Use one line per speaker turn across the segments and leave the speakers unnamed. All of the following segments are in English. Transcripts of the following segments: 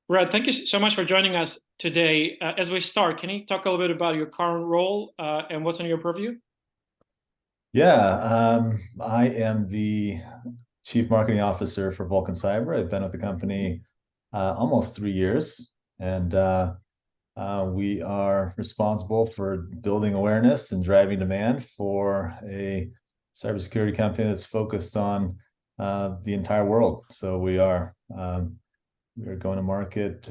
Rhett, thank you so much for joining us today. As we start, can you talk a little bit about your current role and what's in your purview?
I am the Chief Marketing Officer for Vulcan Cyber. I've been with the company almost 3 years, and we are responsible for building awareness and driving demand for a cybersecurity company that's focused on the entire world. So we are going to market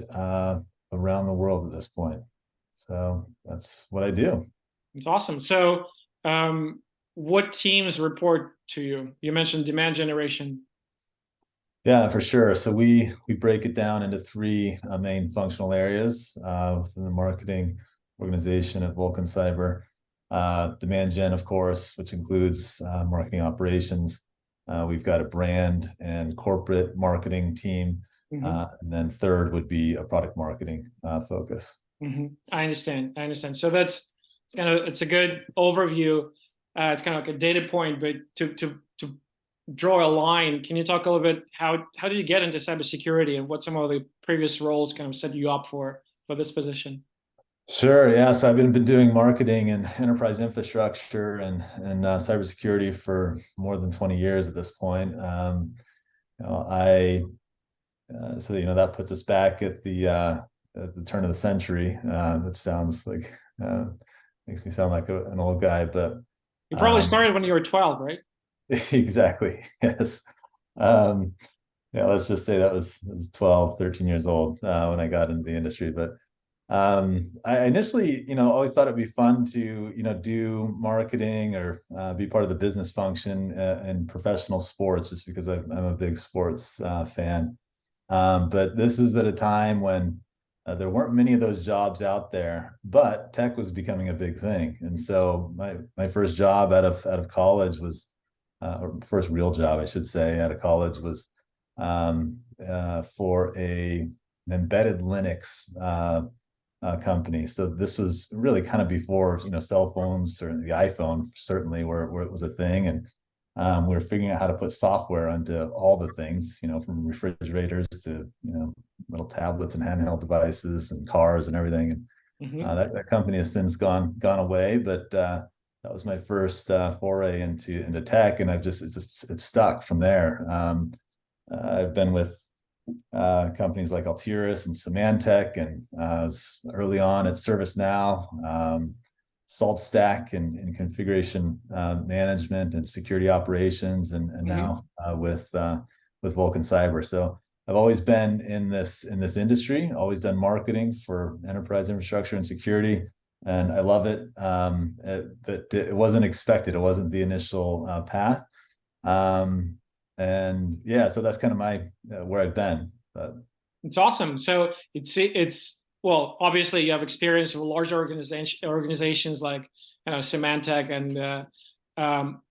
around the world at this point. So that's what I do.
It's awesome. So, what teams report to you? You mentioned demand generation.
Yeah, for sure. So we break it down into three main functional areas within the marketing organization at Vulcan Cyber. Demand gen, of course, which includes marketing operations. We've got a brand and corporate marketing team.
Hmm.
And then third would be a product marketing focus.
I understand. I understand. So it's a good overview. It's kind of like a data point, but to draw a line, can you talk a little bit how did you get into cybersecurity and what some of the previous roles kind of set you up for this position?
Sure. Yeah. So I've been doing marketing and enterprise infrastructure and cybersecurity for more than 20 years at this point. I so that puts us back at the turn of the century, which sounds like uh, makes me sound like an old guy, but
You probably
um,
started when you were 12, right?
exactly. Yes. Um, yeah, let's just say that was 12, 13 years old when I got into the industry. But I initially, always thought it'd be fun to, do marketing or be part of the business function in professional sports, just because I'm a big sports fan. But this is at a time when there weren't many of those jobs out there, but tech was becoming a big thing. And so my first job out of college was, or first real job, I should say, out of college was for an embedded Linux company. So this was really kind of before cell phones or the iPhone certainly where it was a thing, and we were figuring out how to put software onto all the things, from refrigerators to little tablets and handheld devices and cars and everything. And
Hmm.
that company has since gone away, but that was my first foray into tech, and it's stuck from there. I've been with companies like Altiris and Symantec, and early on at ServiceNow, SaltStack and configuration management and security operations, and
Hmm.
now with Vulcan Cyber. So I've always been in this industry, always done marketing for enterprise infrastructure and security, and I love it. But it wasn't expected. It wasn't the initial path. Um, and yeah, so that's kind of my where I've been. But
It's awesome. So it's well, obviously you have experience with large organizations like Symantec and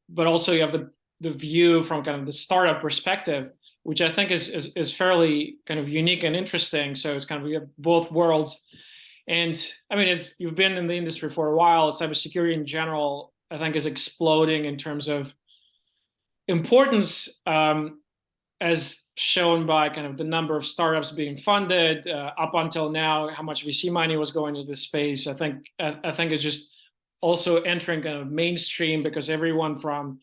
but also you have the view from kind of the startup perspective, which I think is fairly kind of unique and interesting. So it's kind of, we have both worlds. And I mean, as you've been in the industry for a while, cybersecurity in general, I think is exploding in terms of importance, as shown by kind of the number of startups being funded up until now, how much VC money was going into this space. I think it's just also entering kind of mainstream because everyone from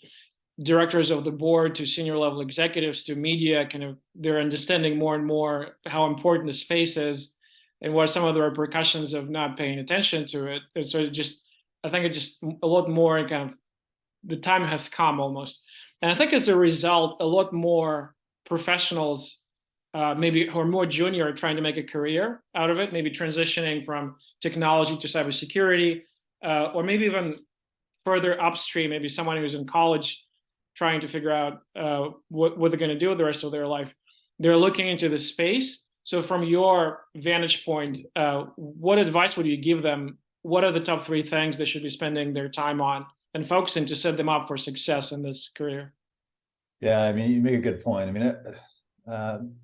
directors of the board to senior level executives to media kind of they're understanding more and more how important the space is and what are some of the repercussions of not paying attention to it. And so I think it's just a lot more kind of the time has come almost. And I think as a result, a lot more professionals, maybe who are more junior, are trying to make a career out of it, maybe transitioning from technology to cybersecurity, or maybe even further upstream, maybe someone who's in college trying to figure out what they're going to do with the rest of their life. They're looking into the space. So, from your vantage point, what advice would you give them? What are the top three things they should be spending their time on and focusing to set them up for success in this career?
yeah, I mean, you make a good point. I mean,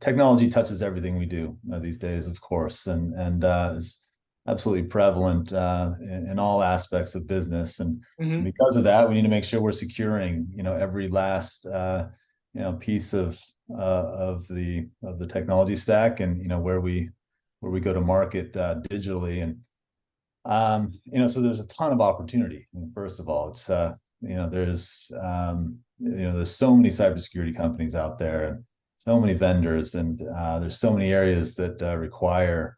technology touches everything we do these days, of course, and is absolutely prevalent in all aspects of business. And
Hmm.
because of that, we need to make sure we're securing, every last piece of the technology stack, and where we where we go to market digitally. And so there's a ton of opportunity. First of all, it's there's so many cybersecurity companies out there, and so many vendors, and there's so many areas that require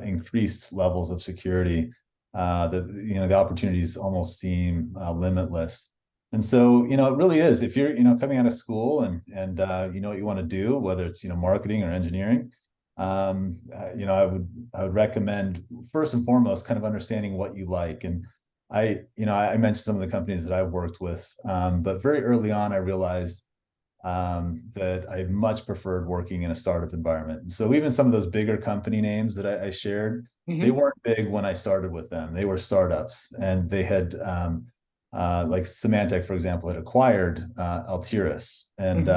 increased levels of security, that the opportunities almost seem limitless. And so, it really is. If you're, coming out of school and you know what you want to do, whether it's marketing or engineering, I would recommend, first and foremost, kind of understanding what you like. And I mentioned some of the companies that I've worked with, but very early on, I realized that I much preferred working in a startup environment. And so even some of those bigger company names that I shared, they weren't big when I started with them. They were startups, and they had like Symantec, for example, had acquired Altiris, and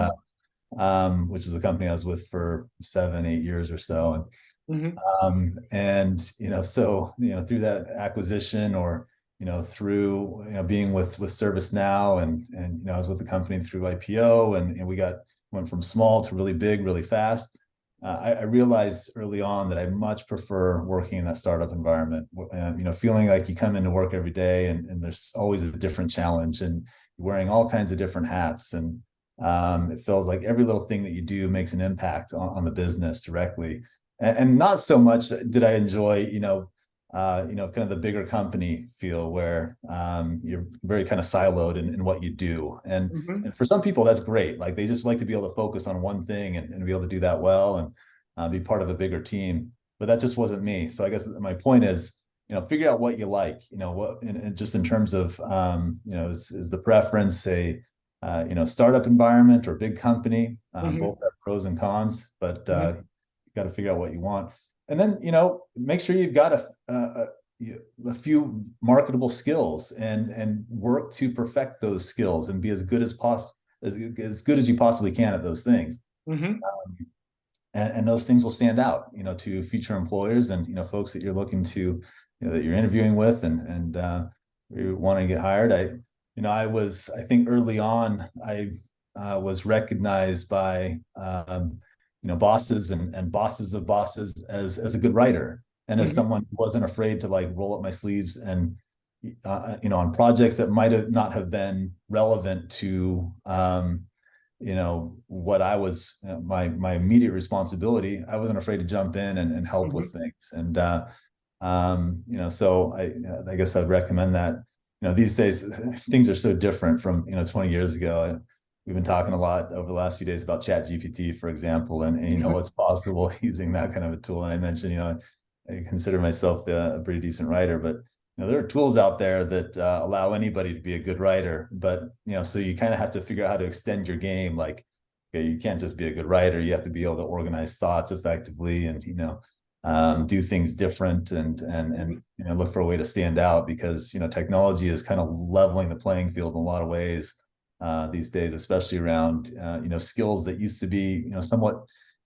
which was a company I was with for 7-8 years or so. And through that acquisition, or through being with ServiceNow, and I was with the company through IPO, and we went from small to really big really fast. I realized early on that I much prefer working in that startup environment, and feeling like you come into work every day, and there's always a different challenge, and you're wearing all kinds of different hats, and it feels like every little thing that you do makes an impact on the business directly. And not so much did I enjoy, kind of the bigger company feel, where you're very kind of siloed in what you do. And for some people, that's great. Like, they just like to be able to focus on one thing, and be able to do that well, and be part of a bigger team. But that just wasn't me. So I guess my point is, figure out what you like, what, and just in terms of, is the preference startup environment or big company? Both have pros and cons, but you got to figure out what you want. And then, make sure you've got a few marketable skills, and work to perfect those skills, and be as good as possible, as good as you possibly can at those things. And those things will stand out, to future employers, and, folks that you're looking to, that you're interviewing with, and you're wanting to get hired. I think early on, I was recognized by bosses and bosses of bosses as a good writer, and as someone who wasn't afraid to like roll up my sleeves, and on projects that might have not have been relevant to what I was, my immediate responsibility. I wasn't afraid to jump in and help with things. And so I guess I'd recommend that. These days things are so different from 20 years ago. We've been talking a lot over the last few days about ChatGPT, for example, and what's possible using that kind of a tool. And I mentioned, I consider myself a pretty decent writer, but there are tools out there that allow anybody to be a good writer. But so you kind of have to figure out how to extend your game. Like, okay, you can't just be a good writer; you have to be able to organize thoughts effectively, and do things different, and look for a way to stand out, because technology is kind of leveling the playing field in a lot of ways these days, especially around skills that used to be somewhat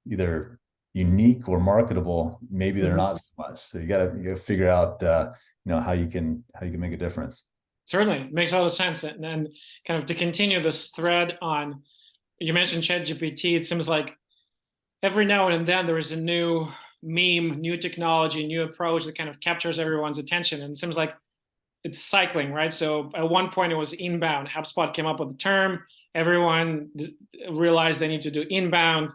either unique or marketable. Maybe they're not so much. So you gotta figure out how you can make a difference.
Certainly, makes a lot of sense. And then, kind of to continue this thread on, you mentioned ChatGPT. It seems like every now and then there is a new meme, new technology, new approach that kind of captures everyone's attention. And it seems like it's cycling, right? So at one point it was inbound. HubSpot came up with the term. Everyone realized they need to do inbound,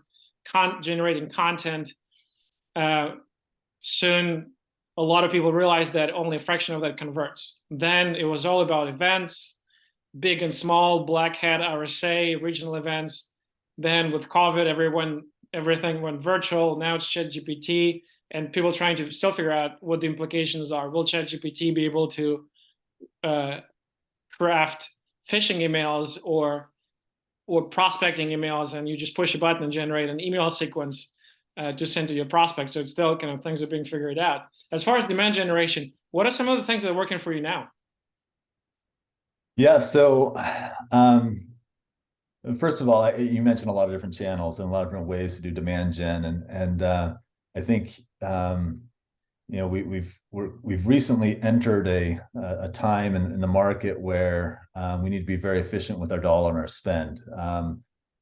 generating content. Soon, a lot of people realized that only a fraction of that converts. Then it was all about events, big and small, Black Hat, RSA, regional events. Then with COVID, everything went virtual. Now it's ChatGPT, and people trying to still figure out what the implications are. Will ChatGPT be able to craft phishing emails or prospecting emails, and you just push a button and generate an email sequence to send to your prospects? So it's still kind of things are being figured out. As far as demand generation, what are some of the things that are working for you now?
Yeah, so first of all, you mentioned a lot of different channels and a lot of different ways to do demand gen, and I think we've recently entered a time in the market where we need to be very efficient with our dollar and our spend.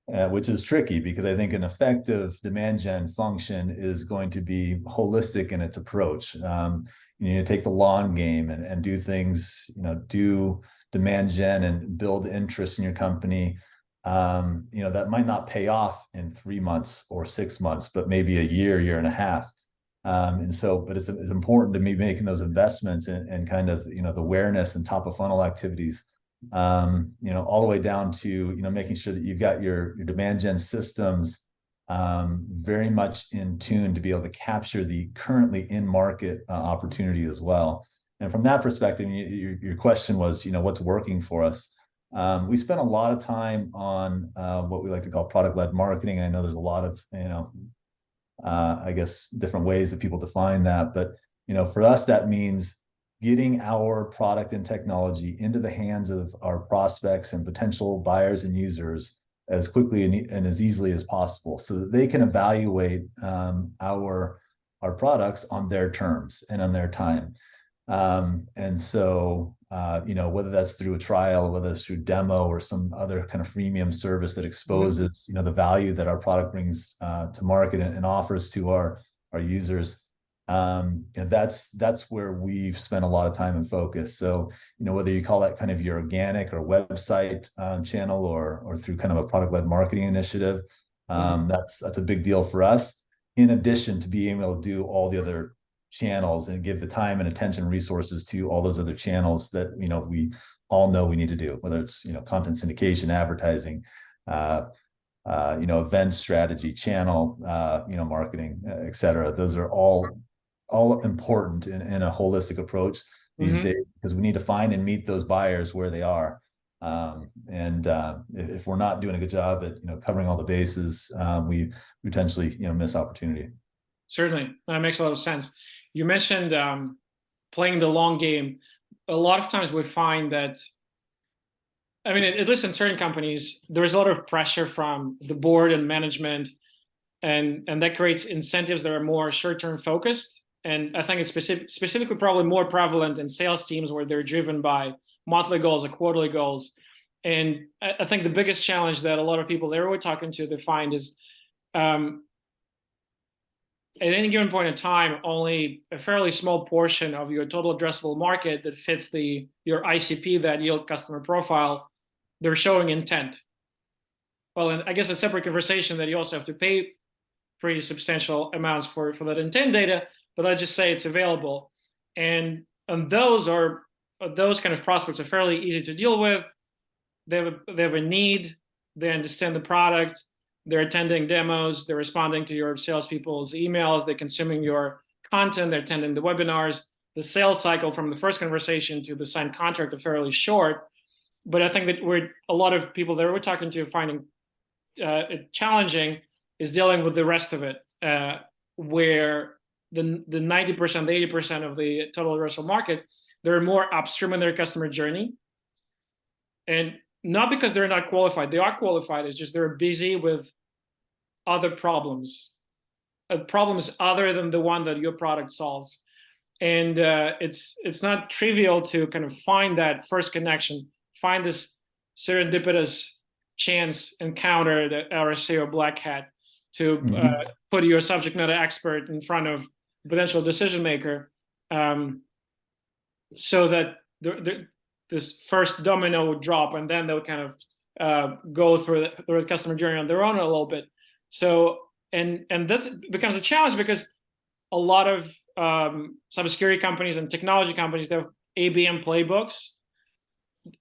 which is tricky because I think an effective demand gen function is going to be holistic in its approach. You need to take the long game and do things, do demand gen and build interest in your company. That might not pay off in 3 months or 6 months, but maybe a year and a half. But it's important to me making those investments and kind of, the awareness and top of funnel activities, all the way down to, making sure that you've got your demand gen systems very much in tune to be able to capture the currently in market opportunity as well. And from that perspective, your question was, what's working for us? We spent a lot of time on what we like to call product-led marketing. And I know there's a lot of, I guess, different ways that people define that. But, for us, that means getting our product and technology into the hands of our prospects and potential buyers and users as quickly and as easily as possible so that they can evaluate our products on their terms and on their time. Whether that's through a trial, whether it's through demo or some other kind of freemium service that exposes, the value that our product brings to market and offers to our users, that's where we've spent a lot of time and focus. So, whether you call that kind of your organic or website channel or through kind of a product-led marketing initiative, that's a big deal for us. In addition to being able to do all the other channels and give the time and attention and resources to all those other channels that we all know we need to do, whether it's content syndication, advertising, event strategy, channel, marketing, et cetera. Those are all important in a holistic approach these days, because we need to find and meet those buyers where they are. If we're not doing a good job at covering all the bases, we potentially miss opportunity.
Certainly, that makes a lot of sense. You mentioned playing the long game. A lot of times we find that, I mean, at least in certain companies, there's a lot of pressure from the board and management, and that creates incentives that are more short-term focused. And I think it's specifically probably more prevalent in sales teams where they're driven by monthly goals or quarterly goals. And I think the biggest challenge that a lot of people that we're talking to, they find is at any given point in time, only a fairly small portion of your total addressable market that fits your ICP, that yield customer profile, they're showing intent. Well, and I guess a separate conversation that you also have to pay pretty substantial amounts for that intent data, but let's just say it's available. And those kind of prospects are fairly easy to deal with. They have a need, they understand the product, they're attending demos, they're responding to your salespeople's emails, they're consuming your content, they're attending the webinars. The sales cycle from the first conversation to the signed contract are fairly short. But I think that a lot of people that we're talking to finding it challenging is dealing with the rest of it, where the 90%, the 80% of the total addressable market, they're more upstream in their customer journey. And not because they're not qualified, they are qualified, it's just they're busy with other problems other than the one that your product solves. And it's not trivial to kind of find that first connection, find this serendipitous chance encounter, that RSA or Black Hat, to put your subject matter expert in front of a potential decision maker, so that this first domino would drop, and then they'll kind of go through the customer journey on their own a little bit. So, and this becomes a challenge because a lot of cybersecurity companies and technology companies, they have ABM playbooks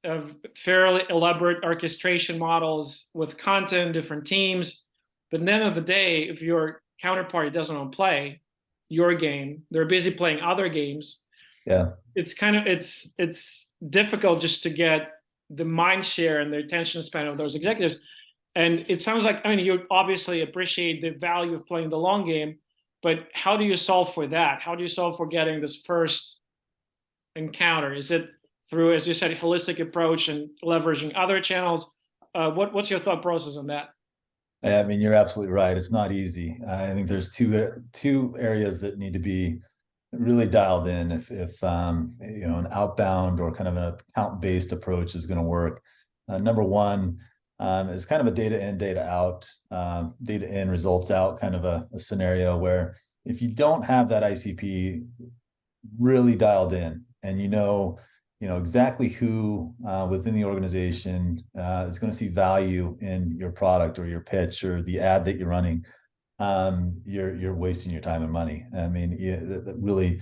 of fairly elaborate orchestration models with content, different teams. But at the end of the day, if your counterparty doesn't want to play your game, they're busy playing other games.
Yeah,
it's difficult just to get the mind share and the attention span of those executives. And it sounds like, I mean, you obviously appreciate the value of playing the long game, but how do you solve for that? How do you solve for getting this first encounter? Is it through, as you said, holistic approach and leveraging other channels? What's your thought process on that?
I mean, you're absolutely right. It's not easy. I think there's two areas that need to be really dialed in if an outbound or kind of an account-based approach is going to work. Number one, is kind of a data in, data out, data in, results out kind of a scenario where if you don't have that ICP really dialed in and exactly who within the organization is going to see value in your product or your pitch or the ad that you're running, you're wasting your time and money. I mean, that really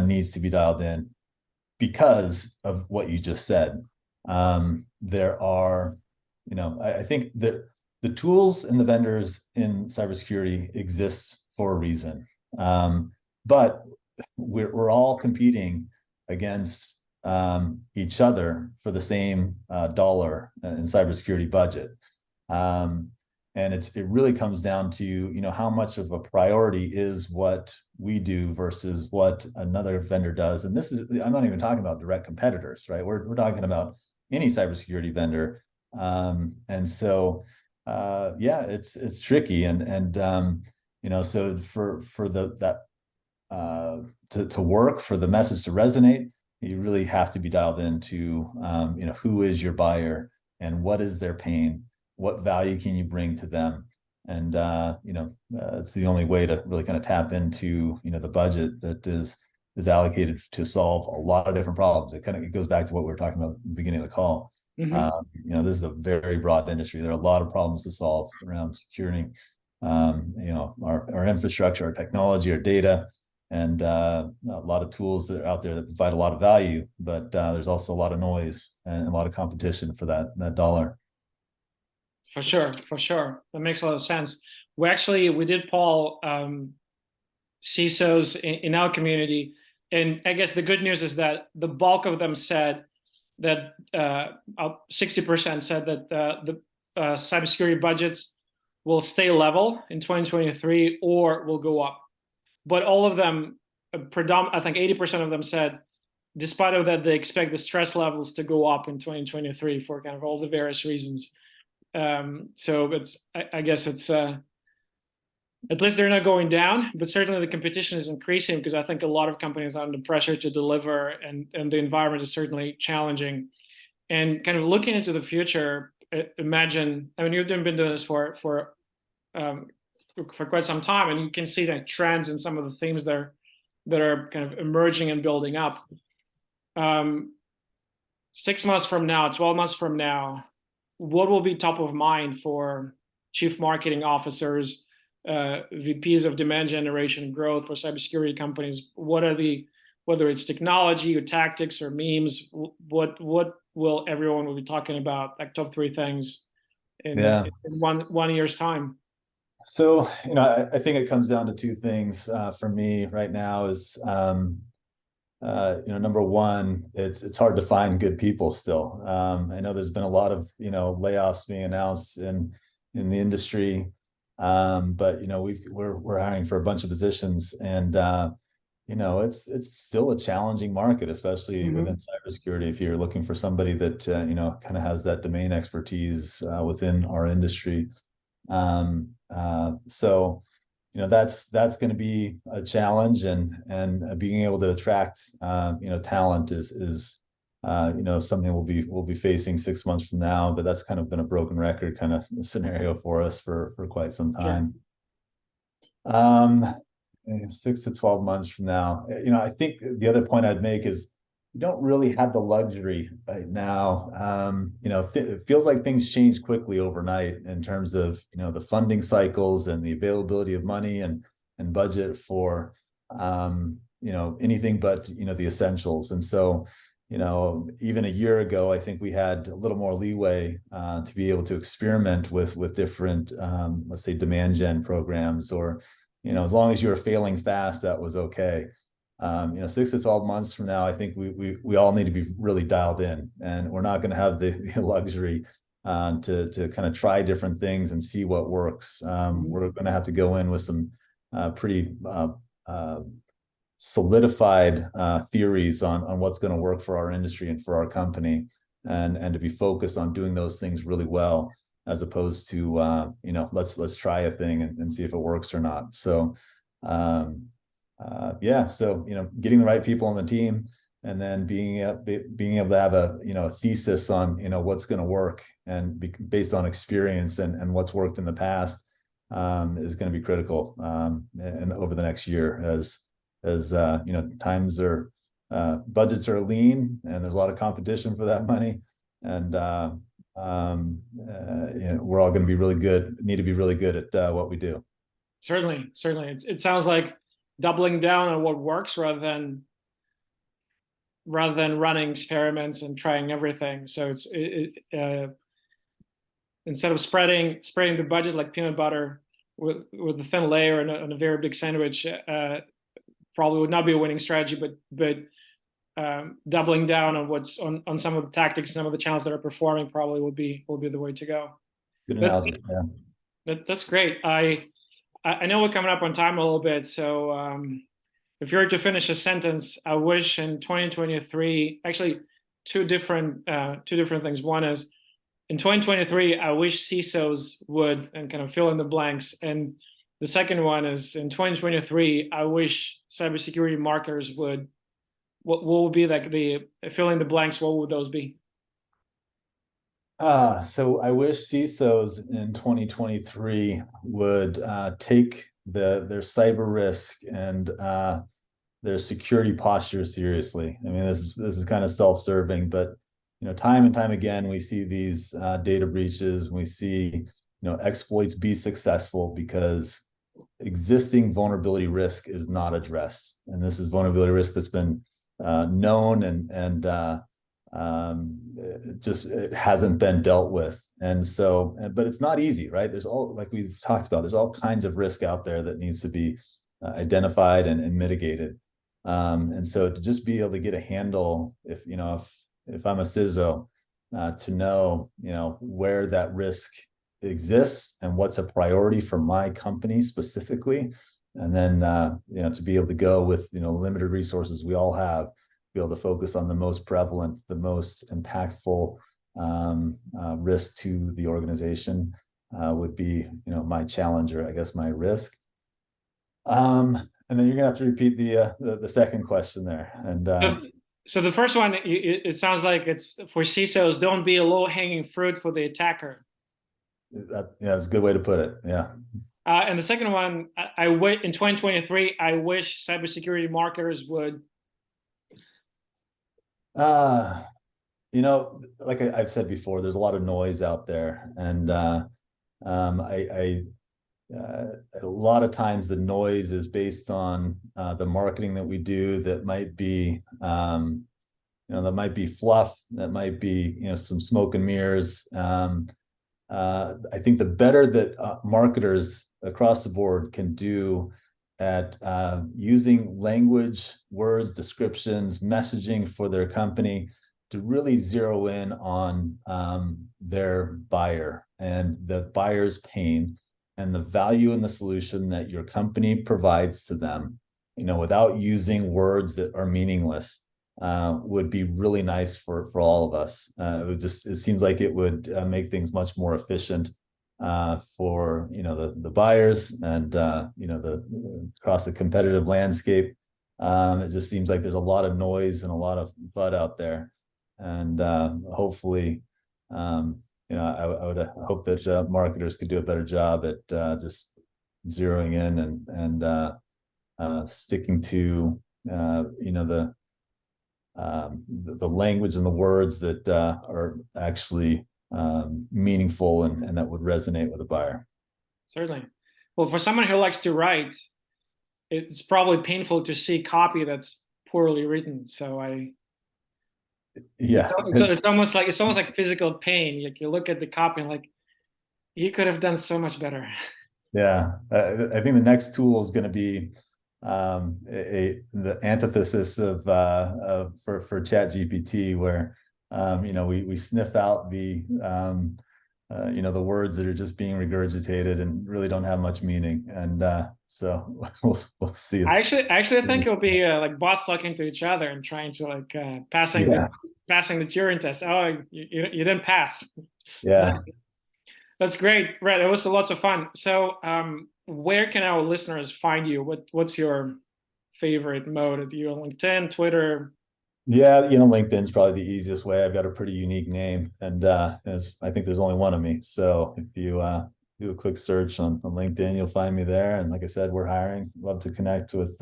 needs to be dialed in because of what you just said. There are, I think that the tools and the vendors in cybersecurity exist for a reason. But we're all competing against each other for the same dollar in cybersecurity budget. And it really comes down to, how much of a priority is what we do versus what another vendor does. And I'm not even talking about direct competitors, right? We're talking about any cybersecurity vendor. And so, yeah, it's tricky. So to work, for the message to resonate, you really have to be dialed into, who is your buyer and what is their pain, what value can you bring to them, and it's the only way to really kind of tap into the budget that is allocated to solve a lot of different problems. It goes back to what we were talking about at the beginning of the call. This is a very broad industry. There are a lot of problems to solve around securing our infrastructure, our technology, our data, and a lot of tools that are out there that provide a lot of value, but there's also a lot of noise and a lot of competition for that dollar.
For sure. That makes a lot of sense. We did poll CISOs in our community, and I guess the good news is that the bulk of them said that 60% said that the cybersecurity budgets will stay level in 2023 or will go up. But all of them, I think 80% of them said, despite of that, they expect the stress levels to go up in 2023 for kind of all the various reasons. So I guess it's at least they're not going down, but certainly the competition is increasing because I think a lot of companies are under pressure to deliver, and the environment is certainly challenging. And kind of looking into the future, imagine, I mean, you've been doing this for quite some time, and you can see the trends and some of the themes that are kind of emerging and building up. 6 months from now, 12 months from now, what will be top of mind for chief marketing officers, VPs of demand generation growth for cybersecurity companies? Whether it's technology or tactics or memes, what will everyone be talking about, like top 3 things in one year's time?
So, I think it comes down to 2 things for me right now is, number one, it's hard to find good people still. I know there's been a lot of, layoffs being announced in the industry. But, we're hiring for a bunch of positions, and, it's still a challenging market, especially within cybersecurity. If you're looking for somebody that, kind of has that domain expertise within our industry. So, that's going to be a challenge, and being able to attract, talent is something we'll be facing 6 months from now, but that's kind of been a broken record kind of scenario for us for quite some time. Sure. 6 to 12 months from now, I think the other point I'd make is we don't really have the luxury right now. It feels like things change quickly overnight in terms of, the funding cycles and the availability of money and budget for, anything but, the essentials. And so, even a year ago, I think we had a little more leeway to be able to experiment with different, let's say, demand gen programs, or, as long as you were failing fast, that was okay. 6 to 12 months from now, I think we all need to be really dialed in, and we're not going to have the luxury to kind of try different things and see what works. We're going to have to go in with some pretty solidified theories on what's going to work for our industry and for our company, and to be focused on doing those things really well, as opposed to let's try a thing and see if it works or not. So so getting the right people on the team and then being able to have a a thesis on what's going to work and based on experience and what's worked in the past is going to be critical and over the next year as times are budgets are lean and there's a lot of competition for that money and we're all going to be need to be really good at what we do.
Certainly, certainly. It sounds like doubling down on what works rather than running experiments and trying everything. So instead of spreading the budget like peanut butter with a thin layer and a very big sandwich, probably would not be a winning strategy. But doubling down on what's on some of the tactics, some of the channels that are performing, probably will be the way to go.
Good analogy.
That's great. I know we're coming up on time a little bit, so if you were to finish a sentence, I wish in 2023, actually two different things. One is in 2023, I wish CISOs would, and kind of fill in the blanks. And the second one is in 2023, I wish cybersecurity marketers would. What would be like the fill in the blanks? What would those be?
So I wish CISOs in 2023 would take their cyber risk and their security posture seriously. I mean, this is kind of self-serving, but time and time again, we see these data breaches. We see exploits be successful because existing vulnerability risk is not addressed, and this is vulnerability risk that's been known and it hasn't been dealt with. And so, but it's not easy, right? There's like we've talked about, there's all kinds of risk out there that needs to be identified and mitigated. And so to just be able to get a handle, if I'm a CISO, to know, where that risk exists and what's a priority for my company specifically. And then, to be able to go with, limited resources we all have, be able to focus on the most prevalent, the most impactful risk to the organization would be, my challenge, or I guess my risk. And then you're gonna have to repeat the second question there. And
so the first one, it sounds like it's for CISOs, don't be a low-hanging fruit for the attacker.
That's a good way to put it. Yeah.
And the second one, in 2023, I wish cybersecurity marketers would.
Like I've said before, there's a lot of noise out there, and a lot of times the noise is based on the marketing that we do that might be fluff, that might be some smoke and mirrors. I think the better that marketers across the board can do at using language, words, descriptions, messaging for their company to really zero in on their buyer and the buyer's pain and the value in the solution that your company provides to them, without using words that are meaningless, would be really nice for all of us. It seems like it would make things much more efficient for the buyers and across the competitive landscape. It just seems like there's a lot of noise and a lot of FUD out there, and hopefully I would hope that marketers could do a better job at just zeroing in and sticking to the language and the words that are actually meaningful and that would resonate with a buyer.
Certainly. Well, for someone who likes to write, it's probably painful to see copy that's poorly written. So it's almost like physical pain. Like you look at the copy and like, you could have done so much better.
Yeah, I think the next tool is going to be the antithesis of for ChatGPT, where we sniff out the the words that are just being regurgitated and really don't have much meaning, and so we'll see.
I actually think it'll be like bots talking to each other and trying to like passing the Turing test. Oh, you didn't pass.
Yeah.
That's great, Rhett. It was lots of fun. So, where can our listeners find you? What's your favorite mode? Are you on LinkedIn, Twitter?
Yeah, LinkedIn's probably the easiest way. I've got a pretty unique name, and I think there's only one of me. So if you do a quick search on LinkedIn, you'll find me there. And like I said, we're hiring. Love to connect with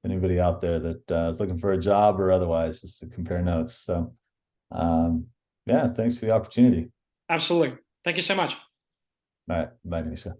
anybody out there that is looking for a job or otherwise, just to compare notes. So um, yeah, thanks for the opportunity.
Absolutely. Thank you so much.
All right, bye, Nisha.